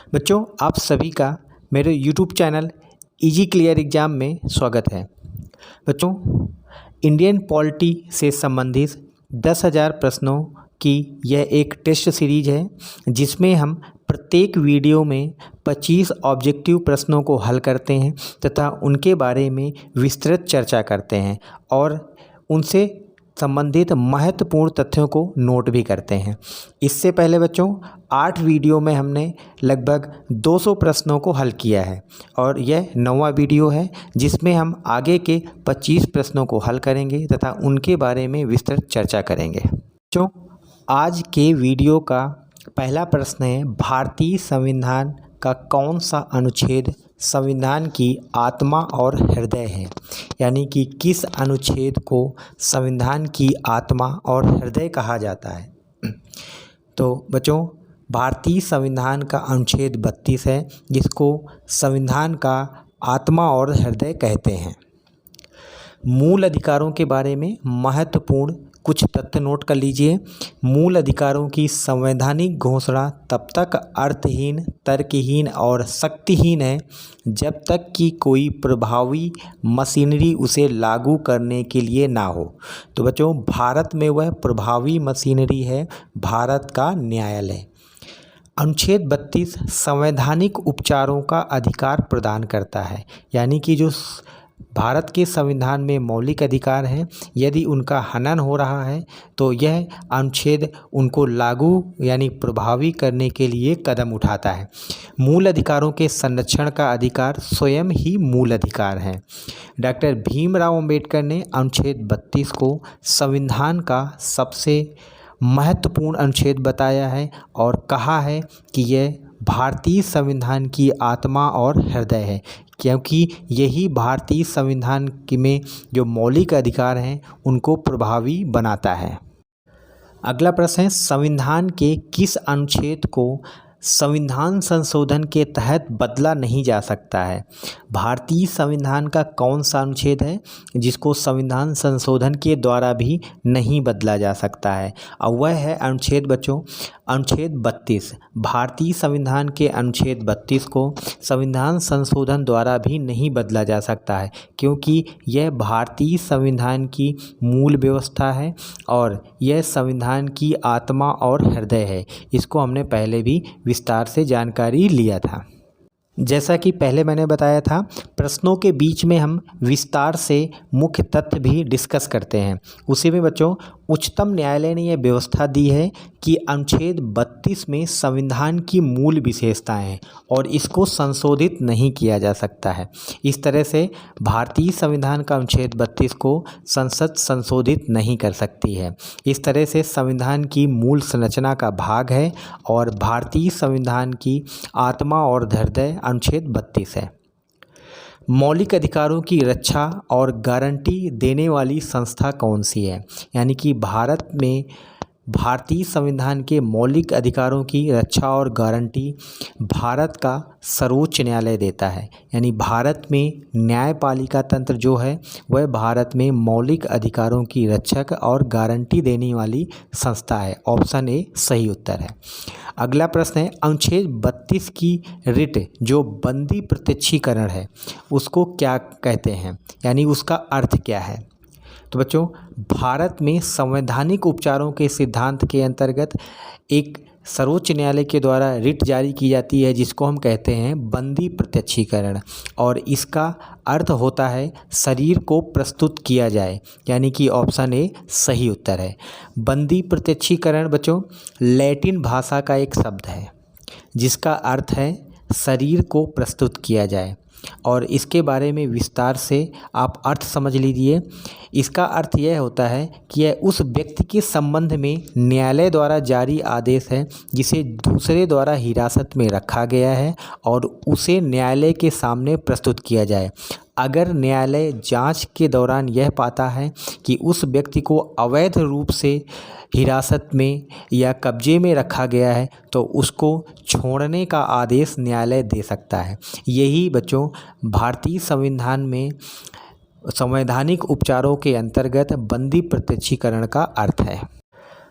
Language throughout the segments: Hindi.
बच्चों, आप सभी का मेरे YouTube channel easy clear exam में स्वागत है। बच्चों, इंडियन पॉलिटी से संबंधित 10,000 प्रश्नों की यह एक टेस्ट सीरीज है जिसमें हम प्रत्येक वीडियो में 25 ऑब्जेक्टिव प्रश्नों को हल करते हैं तथा उनके बारे में विस्तृत चर्चा करते हैं और उनसे संबंधित महत्वपूर्ण तथ्यों को नोट भी करते हैं। इससे पहले बच्चों 8 वीडियो में हमने लगभग 200 प्रश्नों को हल किया है और यह 9वां वीडियो है जिसमें हम आगे के 25 प्रश्नों को हल करेंगे तथा उनके बारे में विस्तृत चर्चा करेंगे। बच्चों, आज के वीडियो का पहला प्रश्न है, भारतीय संविधान का कौन सा अनुच्छेद संविधान की आत्मा और हृदय है? यानी कि किस अनुच्छेद को संविधान की आत्मा और हृदय कहा जाता है? तो बच्चों, भारतीय संविधान का अनुच्छेद 32 है जिसको संविधान का आत्मा और हृदय कहते हैं। मूल अधिकारों के बारे में महत्वपूर्ण कुछ तथ्य नोट कर लीजिए। मूल अधिकारों की संवैधानिक घोषणा तब तक अर्थहीन, तर्कहीन और शक्तिहीन है जब तक कि कोई प्रभावी मशीनरी उसे लागू करने के लिए ना हो। तो बच्चों, भारत में वह प्रभावी मशीनरी है भारत का न्यायालय। अनुच्छेद 32 संवैधानिक उपचारों का अधिकार प्रदान करता है, यानी कि जो भारत के संविधान में मौलिक अधिकार हैं, यदि उनका हनन हो रहा है तो यह अनुच्छेद उनको लागू यानी प्रभावी करने के लिए कदम उठाता है। मूल अधिकारों के संरक्षण का अधिकार स्वयं ही मूल अधिकार है। डॉक्टर भीमराव अंबेडकर ने अनुच्छेद 32 को संविधान का सबसे महत्वपूर्ण अनुच्छेद बताया है और कहा है कि यह भारतीय संविधान की आत्मा और हृदय है, क्योंकि यही भारतीय संविधान में जो मौलिक अधिकार हैं उनको प्रभावी बनाता है। अगला प्रश्न है, संविधान के किस अनुच्छेद को संविधान संशोधन के तहत बदला नहीं जा सकता है? भारतीय संविधान का कौन सा अनुच्छेद है जिसको संविधान संशोधन के द्वारा भी नहीं बदला जा सकता है? और वह है अनुच्छेद बच्चों अनुच्छेद 32। भारतीय संविधान के अनुच्छेद 32 को संविधान संशोधन द्वारा भी नहीं बदला जा सकता है, क्योंकि यह भारतीय संविधान की मूल व्यवस्था है और यह संविधान की आत्मा और हृदय है। इसको हमने पहले भी विस्तार से जानकारी लिया था। जैसा कि पहले मैंने बताया था, प्रश्नों के बीच में हम विस्तार से मुख्य तथ्य भी डिस्कस करते हैं। उसी में बच्चों, उच्चतम न्यायालय ने यह व्यवस्था दी है कि अनुच्छेद 32 में संविधान की मूल विशेषताएं हैं और इसको संशोधित नहीं किया जा सकता है। इस तरह से भारतीय संविधान का अनुच्छेद 32 को संसद संशोधित नहीं कर सकती है। इस तरह से संविधान की मूल संरचना का भाग है और भारतीय संविधान की आत्मा और हृदय अनुच्छेद 32 है। मौलिक अधिकारों की रक्षा और गारंटी देने वाली संस्था कौन सी है? यानी कि भारत में भारतीय संविधान के मौलिक अधिकारों की रक्षा और गारंटी भारत का सर्वोच्च न्यायालय देता है। यानी भारत में न्यायपालिका तंत्र जो है वह भारत में मौलिक अधिकारों की रक्षक और गारंटी देने वाली संस्था है। ऑप्शन ए सही उत्तर है। अगला प्रश्न है, अनुच्छेद 32 की रिट जो बंदी प्रत्यक्षीकरण है उसको क्या कहते हैं? यानी उसका अर्थ क्या है? तो बच्चों, भारत में संवैधानिक उपचारों के सिद्धांत के अंतर्गत एक सर्वोच्च न्यायालय के द्वारा रिट जारी की जाती है जिसको हम कहते हैं बंदी प्रत्यक्षीकरण, और इसका अर्थ होता है शरीर को प्रस्तुत किया जाए। यानी कि ऑप्शन ए सही उत्तर है। बंदी प्रत्यक्षीकरण बच्चों लैटिन भाषा का एक शब्द है जिसका अर्थ है शरीर को प्रस्तुत किया जाए, और इसके बारे में विस्तार से आप अर्थ समझ लीजिए। इसका अर्थ यह होता है कि यह उस व्यक्ति के संबंध में न्यायालय द्वारा जारी आदेश है जिसे दूसरे द्वारा हिरासत में रखा गया है और उसे न्यायालय के सामने प्रस्तुत किया जाए। अगर न्यायालय जांच के दौरान यह पाता है कि उस व्यक्ति को अवैध रूप से हिरासत में या कब्जे में रखा गया है तो उसको छोड़ने का आदेश न्यायालय दे सकता है। यही बच्चों भारतीय संविधान में संवैधानिक उपचारों के अंतर्गत बंदी प्रत्यक्षीकरण का अर्थ है।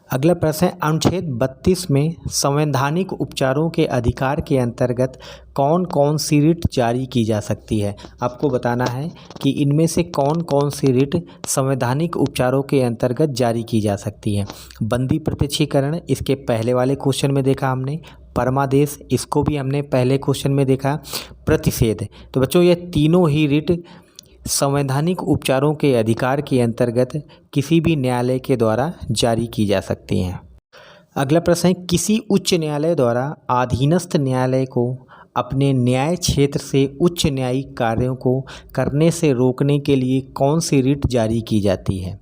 अगला प्रश्न है, अनुच्छेद 32 में संवैधानिक उपचारों के अधिकार के अंतर्गत कौन कौन सी रिट जारी की जा सकती है। आपको बताना है कि इनमें से कौन कौन सी रिट संवैधानिक उपचारों के अंतर्गत जारी की जा सकती है। बंदी प्रत्यक्षीकरण, इसके पहले वाले क्वेश्चन में देखा हमने। परमादेश, इसको भी हमने पहले क्वेश्चन में देखा। प्रतिषेध, तो बच्चों ये तीनों ही रिट संवैधानिक उपचारों के अधिकार के अंतर्गत किसी भी न्यायालय के द्वारा जारी की जा सकती हैं। अगला प्रश्न है, किसी उच्च न्यायालय द्वारा अधीनस्थ न्यायालय को अपने न्याय क्षेत्र से उच्च न्यायिक कार्यों को करने से रोकने के लिए कौन सी रिट जारी की जाती है।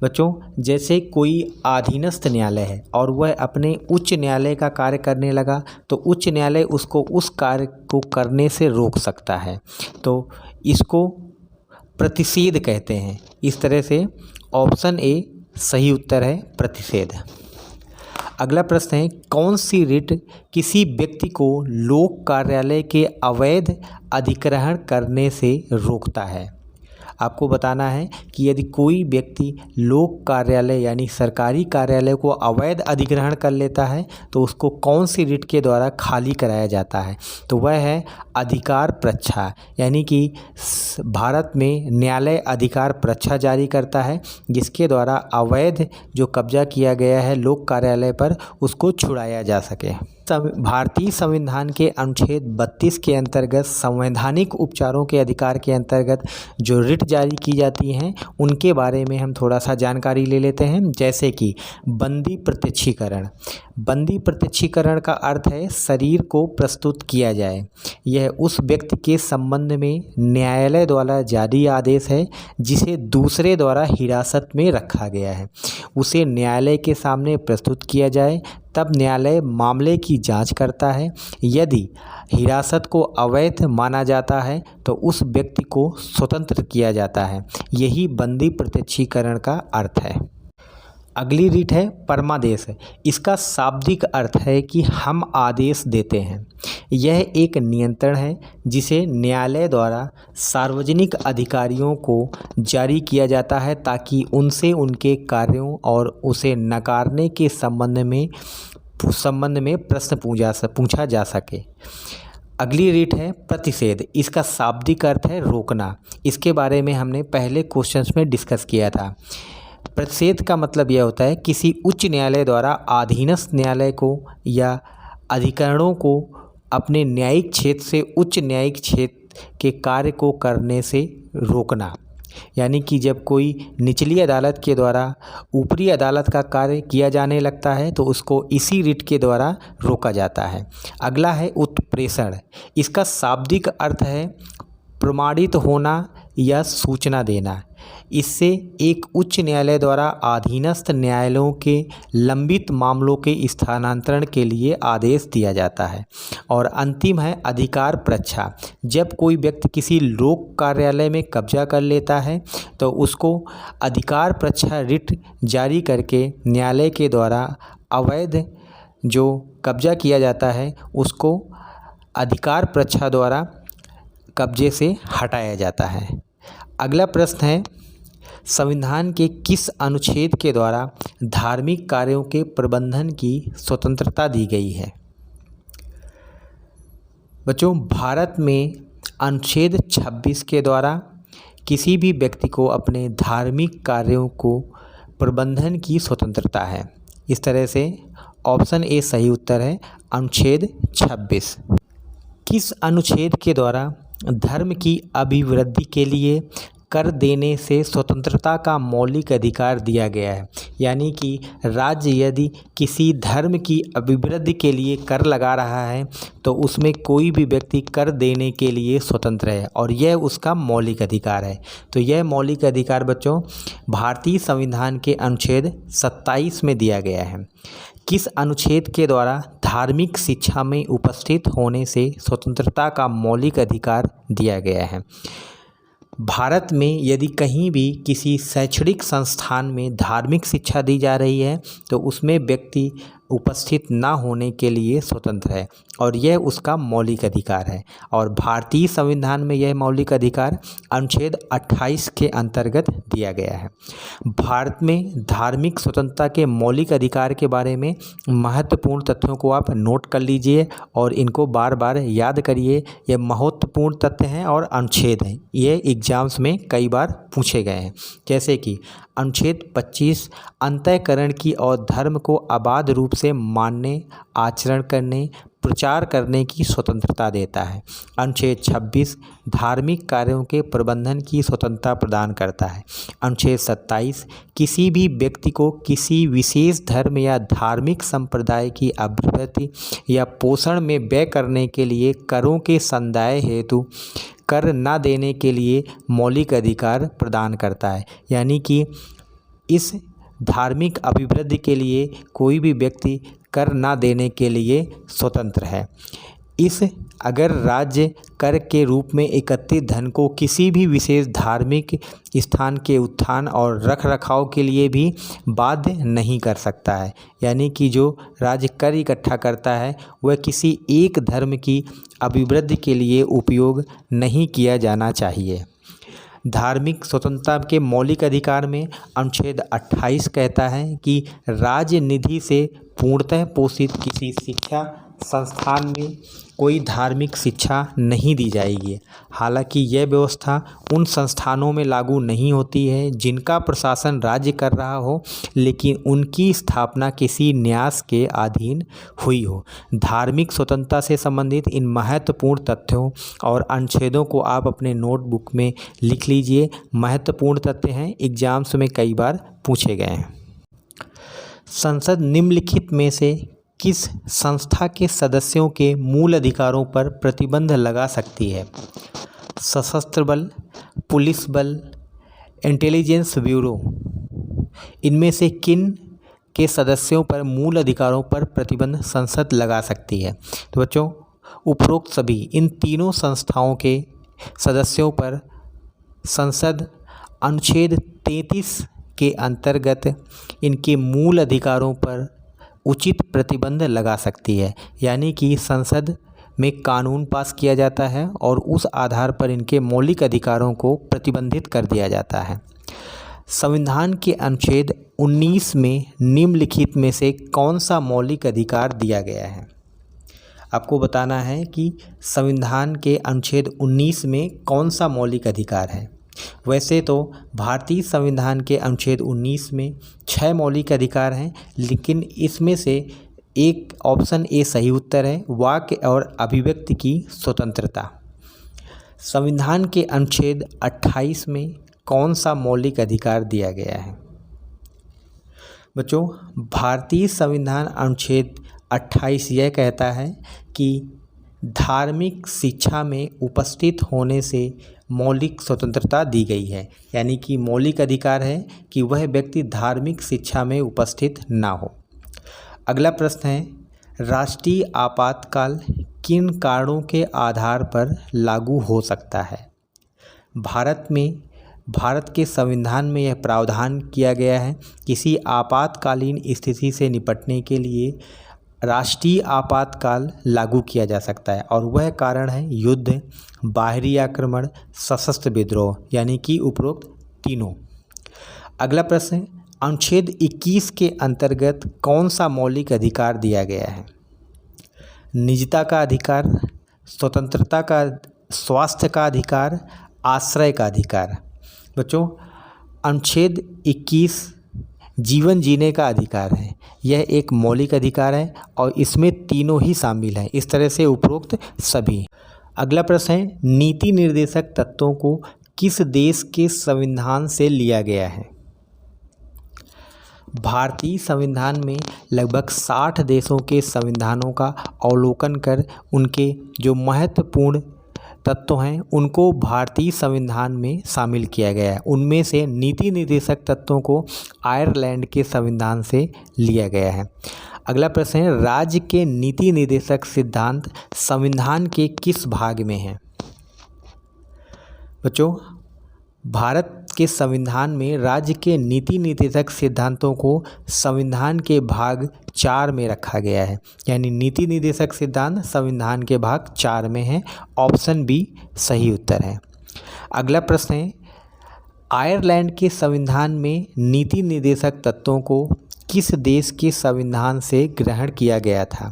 बच्चों, जैसे कोई अधीनस्थ न्यायालय है और वह अपने उच्च न्यायालय का कार्य करने लगा तो उच्च न्यायालय उसको उस कार्य को करने से रोक सकता है, तो इसको प्रतिषेध कहते हैं। इस तरह से ऑप्शन ए सही उत्तर है, प्रतिषेध। अगला प्रश्न है, कौन सी रिट किसी व्यक्ति को लोक कार्यालय के अवैध अधिग्रहण करने से रोकता है। आपको बताना है कि यदि कोई व्यक्ति लोक कार्यालय यानी सरकारी कार्यालय को अवैध अधिग्रहण कर लेता है तो उसको कौन सी रिट के द्वारा खाली कराया जाता है, तो वह है अधिकार प्रच्छा, यानी कि भारत में न्यायालय अधिकार प्रच्छा जारी करता है जिसके द्वारा अवैध जो कब्जा किया गया है लोक कार्यालय पर उसको छुड़ाया जा सके। भारतीय संविधान के अनुच्छेद 32 के अंतर्गत संवैधानिक उपचारों के अधिकार के अंतर्गत जो रिट जारी की जाती हैं उनके बारे में हम थोड़ा सा जानकारी ले लेते हैं। जैसे कि बंदी प्रत्यक्षीकरण। बंदी प्रत्यक्षीकरण का अर्थ है शरीर को प्रस्तुत किया जाए। यह उस व्यक्ति के संबंध में न्यायालय द्वारा जारी आदेश है जिसे दूसरे द्वारा हिरासत में रखा गया है, उसे न्यायालय के सामने प्रस्तुत किया जाए, तब न्यायालय मामले की जांच करता है। यदि हिरासत को अवैध माना जाता है तो उस व्यक्ति को स्वतंत्र किया जाता है। यही बंदी प्रत्यक्षीकरण का अर्थ है। अगली रीट है परमादेश। इसका शाब्दिक अर्थ है कि हम आदेश देते हैं। यह एक नियंत्रण है जिसे न्यायालय द्वारा सार्वजनिक अधिकारियों को जारी किया जाता है ताकि उनसे उनके कार्यों और उसे नकारने के संबंध में प्रश्न पूछा जा सके। अगली रीट है प्रतिषेध। इसका शाब्दिक अर्थ है रोकना। इसके बारे में हमने पहले क्वेश्चंस में डिस्कस किया था। प्रतिषेध का मतलब यह होता है किसी उच्च न्यायालय द्वारा अधीनस्थ न्यायालय को या अधिकरणों को अपने न्यायिक क्षेत्र से उच्च न्यायिक क्षेत्र के कार्य को करने से रोकना। यानी कि जब कोई निचली अदालत के द्वारा ऊपरी अदालत का कार्य किया जाने लगता है तो उसको इसी रिट के द्वारा रोका जाता है। अगला है उत्प्रेषण। इसका शाब्दिक अर्थ है प्रमाणित होना या सूचना देना। इससे एक उच्च न्यायालय द्वारा अधीनस्थ न्यायालयों के लंबित मामलों के स्थानांतरण के लिए आदेश दिया जाता है। और अंतिम है अधिकार प्रच्छा। जब कोई व्यक्ति किसी लोक कार्यालय में कब्जा कर लेता है तो उसको अधिकार प्रच्छा रिट जारी करके न्यायालय के द्वारा अवैध जो कब्जा किया जाता है उसको अधिकार प्रच्छा द्वारा कब्जे से हटाया जाता है। अगला प्रश्न है संविधान के किस अनुच्छेद के द्वारा धार्मिक कार्यों के प्रबंधन की स्वतंत्रता दी गई है। बच्चों, भारत में अनुच्छेद 26 के द्वारा किसी भी व्यक्ति को अपने धार्मिक कार्यों को प्रबंधन की स्वतंत्रता है। इस तरह से ऑप्शन ए सही उत्तर है, अनुच्छेद 26। किस अनुच्छेद के द्वारा धर्म की अभिवृद्धि के लिए कर देने से स्वतंत्रता का मौलिक अधिकार दिया गया है। यानी कि राज्य यदि किसी धर्म की अभिवृद्धि के लिए कर लगा रहा है तो उसमें कोई भी व्यक्ति कर देने के लिए स्वतंत्र है और यह उसका मौलिक अधिकार है। तो यह मौलिक अधिकार बच्चों भारतीय संविधान के अनुच्छेद 27 में दिया गया है। किस अनुच्छेद के द्वारा धार्मिक शिक्षा में उपस्थित होने से स्वतंत्रता का मौलिक अधिकार दिया गया है। भारत में यदि कहीं भी किसी शैक्षणिक संस्थान में धार्मिक शिक्षा दी जा रही है तो उसमें व्यक्ति उपस्थित ना होने के लिए स्वतंत्र है और यह उसका मौलिक अधिकार है। और भारतीय संविधान में यह मौलिक अधिकार अनुच्छेद 28 के अंतर्गत दिया गया है। भारत में धार्मिक स्वतंत्रता के मौलिक अधिकार के बारे में महत्वपूर्ण तथ्यों को आप नोट कर लीजिए और इनको बार बार याद करिए। ये महत्वपूर्ण तथ्य हैं और अनुच्छेद हैं, ये एग्जाम्स में कई बार पूछे गए हैं। जैसे कि अनुच्छेद 25 अंतःकरण की और धर्म को अबाध रूप से मानने, आचरण करने, प्रचार करने की स्वतंत्रता देता है। अनुच्छेद 26 धार्मिक कार्यों के प्रबंधन की स्वतंत्रता प्रदान करता है। अनुच्छेद 27 किसी भी व्यक्ति को किसी विशेष धर्म या धार्मिक संप्रदाय की अभिवृद्धि या पोषण में व्यय करने के लिए करों के संदाय हेतु कर न देने के लिए मौलिक अधिकार प्रदान करता है। यानी कि इस धार्मिक अभिवृद्धि के लिए कोई भी व्यक्ति कर ना देने के लिए स्वतंत्र है। अगर राज्य कर के रूप में एकत्रित धन को किसी भी विशेष धार्मिक स्थान के उत्थान और रख रखाव के लिए भी बाध्य नहीं कर सकता है। यानी कि जो राज्य कर इकट्ठा करता है वह किसी एक धर्म की अभिवृद्धि के लिए उपयोग नहीं किया जाना चाहिए। धार्मिक स्वतंत्रता के मौलिक अधिकार में अनुच्छेद 28 कहता है कि राज्य निधि से पूर्णतः पोषित किसी शिक्षा संस्थान में कोई धार्मिक शिक्षा नहीं दी जाएगी। हालांकि यह व्यवस्था उन संस्थानों में लागू नहीं होती है जिनका प्रशासन राज्य कर रहा हो, लेकिन उनकी स्थापना किसी न्यास के अधीन हुई हो। धार्मिक स्वतंत्रता से संबंधित इन महत्वपूर्ण तथ्यों और अनुच्छेदों को आप अपने नोटबुक में लिख लीजिए। महत्वपूर्ण तथ्य हैं, एग्जाम्स में कई बार पूछे गए हैं। संसद निम्नलिखित में से किस संस्था के सदस्यों के मूल अधिकारों पर प्रतिबंध लगा सकती है? सशस्त्र बल, पुलिस बल, इंटेलिजेंस ब्यूरो। इनमें से किन के सदस्यों पर मूल अधिकारों पर प्रतिबंध संसद लगा सकती है? तो बच्चों, उपरोक्त सभी इन तीनों संस्थाओं के सदस्यों पर संसद अनुच्छेद 33 के अंतर्गत इनके मूल अधिकारों पर उचित प्रतिबंध लगा सकती है। यानी कि संसद में कानून पास किया जाता है और उस आधार पर इनके मौलिक अधिकारों को प्रतिबंधित कर दिया जाता है। संविधान के अनुच्छेद 19 में निम्नलिखित में से कौन सा मौलिक अधिकार दिया गया है? आपको बताना है कि संविधान के अनुच्छेद 19 में कौन सा मौलिक अधिकार है। वैसे तो भारतीय संविधान के अनुच्छेद 19 में 6 मौलिक अधिकार हैं, लेकिन इसमें से एक ऑप्शन ए सही उत्तर है, वाक्य और अभिव्यक्ति की स्वतंत्रता। संविधान के अनुच्छेद 28 में कौन सा मौलिक अधिकार दिया गया है? बच्चों, भारतीय संविधान अनुच्छेद 28 यह कहता है कि धार्मिक शिक्षा में उपस्थित होने से मौलिक स्वतंत्रता दी गई है। यानी कि मौलिक अधिकार है कि वह व्यक्ति धार्मिक शिक्षा में उपस्थित ना हो। अगला प्रश्न है, राष्ट्रीय आपातकाल किन कारणों के आधार पर लागू हो सकता है? भारत के संविधान में यह प्रावधान किया गया है, किसी आपातकालीन स्थिति से निपटने के लिए राष्ट्रीय आपातकाल लागू किया जा सकता है और वह कारण है युद्ध, बाहरी आक्रमण, सशस्त्र विद्रोह। यानी कि उपरोक्त तीनों। अगला प्रश्न, अनुच्छेद 21 के अंतर्गत कौन सा मौलिक अधिकार दिया गया है? निजता का अधिकार, स्वतंत्रता का, स्वास्थ्य का अधिकार, आश्रय का अधिकार। बच्चों, अनुच्छेद 21 जीवन जीने का अधिकार है। यह एक मौलिक अधिकार है और इसमें तीनों ही शामिल हैं। इस तरह से उपरोक्त सभी। अगला प्रश्न है, नीति निर्देशक तत्वों को किस देश के संविधान से लिया गया है? भारतीय संविधान में लगभग 60 देशों के संविधानों का अवलोकन कर उनके जो महत्वपूर्ण तत्व हैं उनको भारतीय संविधान में शामिल किया गया है। उनमें से नीति निर्देशक तत्वों को आयरलैंड के संविधान से लिया गया है। अगला प्रश्न है, राज्य के नीति निर्देशक सिद्धांत संविधान के किस भाग में हैं? बच्चों, भारत के संविधान में राज्य के नीति निर्देशक सिद्धांतों को संविधान के भाग 4 में रखा गया है। यानी नीति निर्देशक सिद्धांत संविधान के भाग 4 में है। ऑप्शन बी सही उत्तर है। अगला प्रश्न है, आयरलैंड के संविधान में नीति निर्देशक तत्वों को किस देश के संविधान से ग्रहण किया गया था?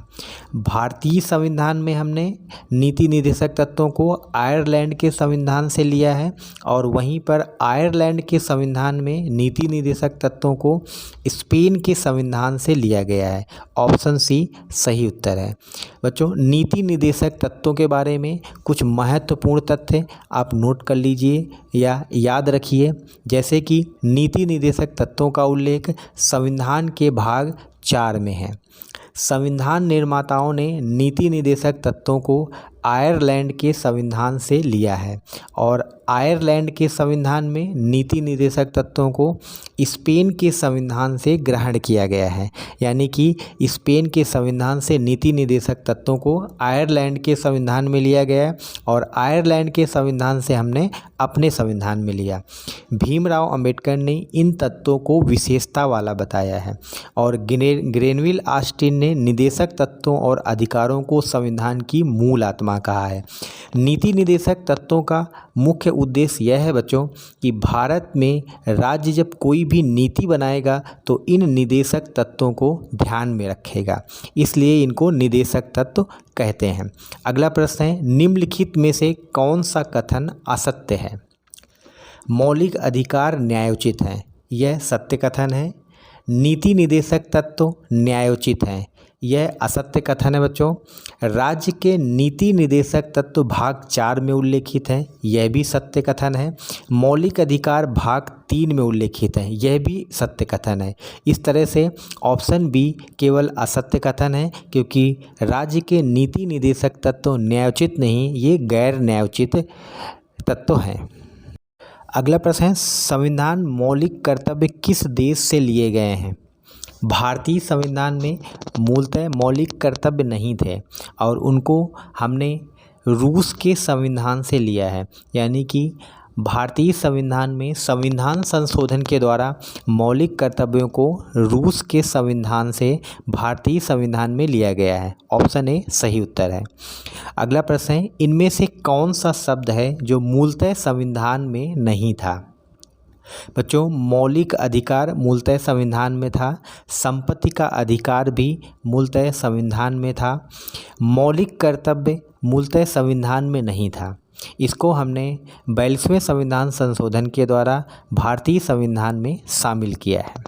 भारतीय संविधान में हमने नीति निर्देशक तत्वों को आयरलैंड के संविधान से लिया है और वहीं पर आयरलैंड के संविधान में नीति निर्देशक तत्वों को स्पेन के संविधान से लिया गया है। ऑप्शन सी सही उत्तर है। बच्चों, नीति निर्देशक तत्वों के बारे में कुछ महत्वपूर्ण तथ्य आप नोट कर लीजिए या याद रखिए, जैसे कि नीति निर्देशक तत्वों का उल्लेख संविधान के भाग 4 में है। संविधान निर्माताओं ने नीति निर्देशक तत्वों को आयरलैंड के संविधान से लिया है और आयरलैंड के संविधान में नीति निर्देशक तत्वों को स्पेन के संविधान से ग्रहण किया गया है। यानी कि स्पेन के संविधान से नीति निर्देशक तत्वों को आयरलैंड के संविधान में लिया गया है और आयरलैंड के संविधान से हमने अपने संविधान में लिया। भीमराव अंबेडकर ने इन तत्वों को विशेषता वाला बताया है और ग्रेनविल ऑस्टिन ने निर्देशक तत्वों और अधिकारों को संविधान की मूल आत्मा कहा है। नीति निर्देशक तत्वों का मुख्य उद्देश्य यह है बच्चों कि भारत में राज्य जब कोई भी नीति बनाएगा तो इन निर्देशक तत्वों को ध्यान में रखेगा, इसलिए इनको निर्देशक तत्व कहते हैं। अगला प्रश्न है, निम्नलिखित में से कौन सा कथन असत्य है? मौलिक अधिकार न्यायोचित हैं, यह सत्य कथन है। नीति निर्देशक तत्व न्यायोचित हैं, यह असत्य कथन है बच्चों। राज्य के नीति निर्देशक तत्व भाग 4 में उल्लेखित हैं, यह भी सत्य कथन है। मौलिक अधिकार भाग 3 में उल्लेखित हैं, यह भी सत्य कथन है। इस तरह से ऑप्शन बी केवल असत्य कथन है, क्योंकि राज्य के नीति निर्देशक तत्व न्यायोचित नहीं, ये गैर न्यायोचित तत्व हैं। अगला प्रश्न है, संविधान मौलिक कर्तव्य किस देश से लिए गए हैं? भारतीय संविधान में मूलतः मौलिक कर्तव्य नहीं थे और उनको हमने रूस के संविधान से लिया है। यानी कि भारतीय संविधान में संविधान संशोधन के द्वारा मौलिक कर्तव्यों को रूस के संविधान से भारतीय संविधान में लिया गया है। ऑप्शन ए सही उत्तर है। अगला प्रश्न है, इनमें से कौन सा शब्द है जो मूलतः संविधान में नहीं था? बच्चों, मौलिक अधिकार मूलतः संविधान में था, संपत्ति का अधिकार भी मूलतः संविधान में था, मौलिक कर्तव्य मूलतः संविधान में नहीं था। इसको हमने 42वें संविधान संशोधन के द्वारा भारतीय संविधान में शामिल किया है।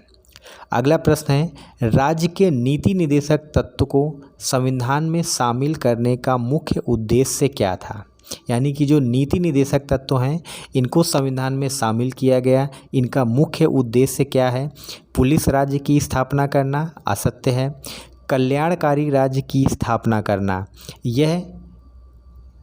अगला प्रश्न है, राज्य के नीति निर्देशक तत्व को संविधान में शामिल करने का मुख्य उद्देश्य क्या था? यानी कि जो नीति निर्देशक तत्व हैं इनको संविधान में शामिल किया गया, इनका मुख्य उद्देश्य क्या है? पुलिस राज्य की स्थापना करना, असत्य है। कल्याणकारी राज्य की स्थापना करना, यह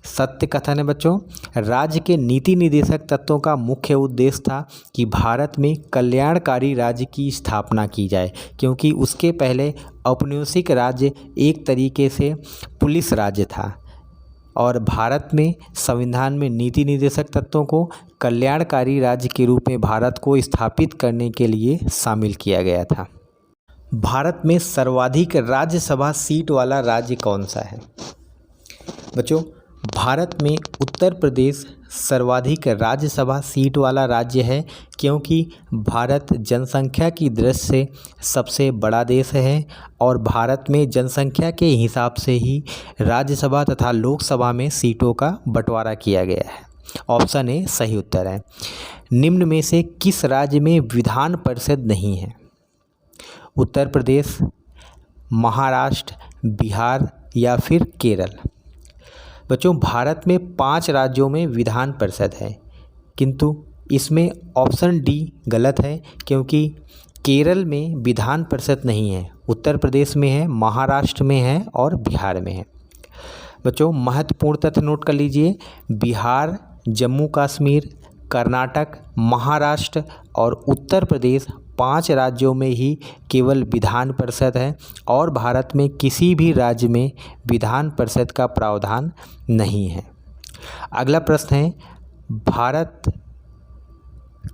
सत्य कथन है बच्चों। राज्य के नीति निर्देशक तत्वों का मुख्य उद्देश्य था कि भारत में कल्याणकारी राज्य की स्थापना की जाए, क्योंकि उसके पहले औपनिवेशिक राज्य एक तरीके से पुलिस राज्य था और भारत में संविधान में नीति निर्देशक तत्वों को कल्याणकारी राज्य के रूप में भारत को स्थापित करने के लिए शामिल किया गया था। भारत में सर्वाधिक राज्यसभा सीट वाला राज्य कौन सा है? बच्चों, भारत में उत्तर प्रदेश सर्वाधिक राज्यसभा सीट वाला राज्य है, क्योंकि भारत जनसंख्या की दृष्टि से सबसे बड़ा देश है और भारत में जनसंख्या के हिसाब से ही राज्यसभा तथा लोकसभा में सीटों का बंटवारा किया गया है। ऑप्शन ए सही उत्तर है। निम्न में से किस राज्य में विधान परिषद नहीं है? उत्तर प्रदेश, महाराष्ट्र, बिहार या फिर केरल? बच्चों, भारत में 5 राज्यों में विधान परिषद है, किंतु इसमें ऑप्शन डी गलत है, क्योंकि केरल में विधान परिषद नहीं है, उत्तर प्रदेश में है, महाराष्ट्र में है और बिहार में है। बच्चों, महत्वपूर्ण तथ्य नोट कर लीजिए, बिहार, जम्मू कश्मीर, कर्नाटक, महाराष्ट्र और उत्तर प्रदेश 5 राज्यों में ही केवल विधान परिषद है और भारत में किसी भी राज्य में विधान परिषद का प्रावधान नहीं है। अगला प्रश्न है, भारत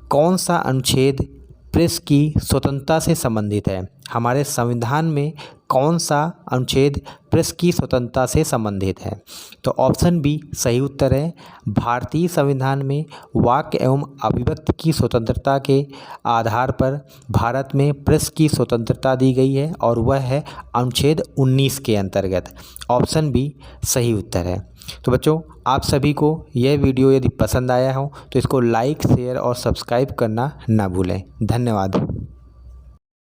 कौन सा अनुच्छेद प्रेस की स्वतंत्रता से संबंधित है? हमारे संविधान में कौन सा अनुच्छेद प्रेस की स्वतंत्रता से संबंधित है? तो ऑप्शन बी सही उत्तर है। भारतीय संविधान में वाक एवं अभिव्यक्ति की स्वतंत्रता के आधार पर भारत में प्रेस की स्वतंत्रता दी गई है और वह है अनुच्छेद 19 के अंतर्गत। ऑप्शन बी सही उत्तर है। तो बच्चों, आप सभी को यह वीडियो यदि पसंद आया हो तो इसको लाइक, शेयर और सब्सक्राइब करना ना भूलें। धन्यवाद।